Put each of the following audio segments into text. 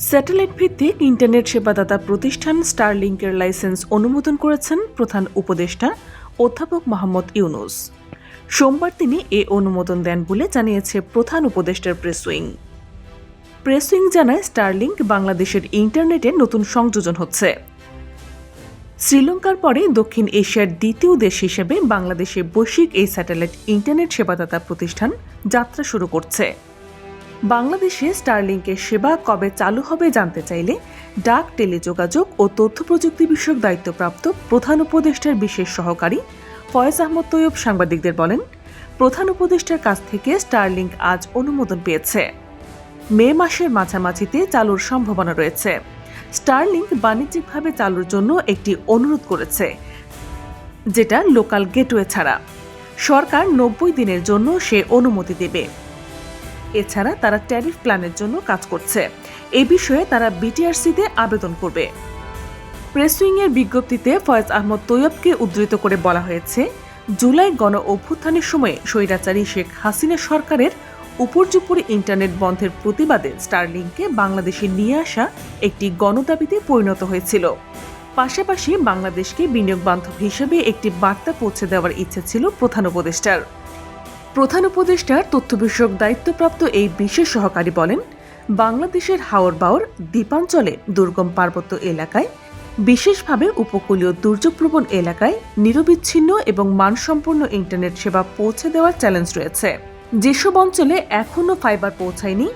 Satellite ভিত্তিক internet সেবাদাতা প্রতিষ্ঠান স্টারলিংকের licence অনুমোদন করেছেন প্রধান উপদেষ্টা অধ্যাপক মোহাম্মদ ইউনূস। সোমবার তিনি এ অনুমোদন দেন বলে জানিয়েছে প্রধান উপদেষ্টার প্রেস উইং জানায়, স্টারলিংক বাংলাদেশের ইন্টারনেটে নতুন সংযোজন হচ্ছে। শ্রীলঙ্কার পরে দক্ষিণ এশিয়ার দ্বিতীয় দেশ হিসেবে বাংলাদেশে বৈশ্বিক এই স্যাটেলাইট ইন্টারনেট সেবাদাতা প্রতিষ্ঠান যাত্রা শুরু করছে। বাংলাদেশে স্টারলিংকের সেবা কবে চালু হবে জানতে চাইলে ডাক, টেলিযোগাযোগ ও তথ্য প্রযুক্তি বিষয়ক দায়িত্বপ্রাপ্ত প্রধান উপদেষ্টার বিশেষ সহকারী ফয়েজ আহমদ তৈয়ব সাংবাদিকদের বলেন, প্রধান উপদেষ্টার কাছ থেকে স্টারলিংক আজ অনুমোদন পেয়েছে। মে মাসের মাঝামাঝিতে চালুর সম্ভাবনা রয়েছে। স্টারলিংক বাণিজ্যিকভাবে চালুর জন্য একটি অনুরোধ করেছে, যেটা লোকাল গেটওয়ে ছাড়া। সরকার 90 দিনের জন্য সে অনুমতি দেবে। এছাড়া তারা ট্যারিফ প্ল্যানের জন্য কাজ করছে। এ বিষয়ে তারা বিটিআরসিতে আবেদন করবে। প্রেস উইংয়ের বিজ্ঞপ্তিতে ফয়েজ আহমদ তৈয়বকে উদ্ধৃত করে বলা হয়েছে, জুলাই গণ অভ্যুত্থানের সময়ে স্বৈরাচারী শেখ হাসিনা সরকারের উপর্যুপরি ইন্টারনেট বন্ধের প্রতিবাদে স্টারলিংককে বাংলাদেশে নিয়ে আসা একটি গণদাবিতে পরিণত হয়েছিল। পাশাপাশি বাংলাদেশকে বিনিয়োগ বান্ধব হিসেবে একটি বার্তা পৌঁছে দেওয়ার ইচ্ছে ছিল প্রধান উপদেষ্টার। প্রধান উপদেষ্টার তথ্য বিষয়ক দায়িত্বপ্রাপ্ত এই বিশেষ সহকারী বলেন, বাংলাদেশের হাওর বাওর দ্বীপাঞ্চলে দুর্গম পার্বত্য এলাকায়, বিশেষভাবে উপকূলীয় দুর্যোগপ্রবণ এলাকায় নিরবিচ্ছিন্ন এবং মানসম্পন্ন ইন্টারনেট সেবা পৌঁছে দেওয়ার চ্যালেঞ্জ রয়েছে। যেসব অঞ্চলে এখনও ফাইবার পৌঁছায়নি,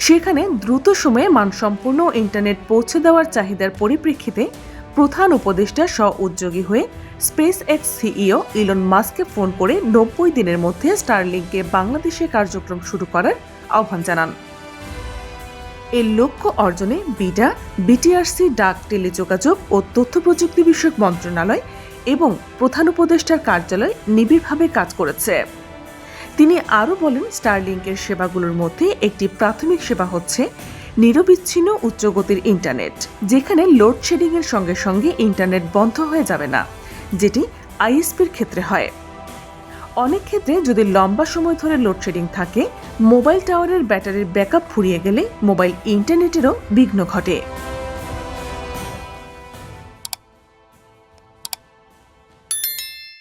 সেখানে দ্রুত সময়ে মানসম্পন্ন ইন্টারনেট পৌঁছে দেওয়ার চাহিদার পরিপ্রেক্ষিতে প্রধান উপদেষ্টা স্ব-উদ্যোগী হয়ে স্পেস এক্স সিইও ইলন মাস্ককে ফোন করে 90 দিনের মধ্যে স্টারলিংকে বাংলাদেশে কার্যক্রম শুরু করার আহ্বান জানান। এর লক্ষ্য অর্জনে বিডা, বিটিআরসি, ডাক, টেলিযোগাযোগ ও তথ্য প্রযুক্তি বিষয়ক মন্ত্রণালয় এবং প্রধান উপদেষ্টার কার্যালয় নিবিড়ভাবে কাজ করেছে। তিনি আরও বলেন, স্টারলিংকের সেবাগুলোর মধ্যে একটি প্রাথমিক সেবা হচ্ছে নিরবিচ্ছিন্ন উচ্চগতির ইন্টারনেট, যেখানে লোডশেডিংয়ের সঙ্গে সঙ্গে ইন্টারনেট বন্ধ হয়ে যাবে না, যেটি আইএসপির ক্ষেত্রে হয়। অনেক ক্ষেত্রে যদি লম্বা সময় ধরে লোডশেডিং থাকে, মোবাইল টাওয়ারের ব্যাটারির ব্যাকআপ ফুরিয়ে গেলে মোবাইল ইন্টারনেটেরও বিঘ্ন ঘটে।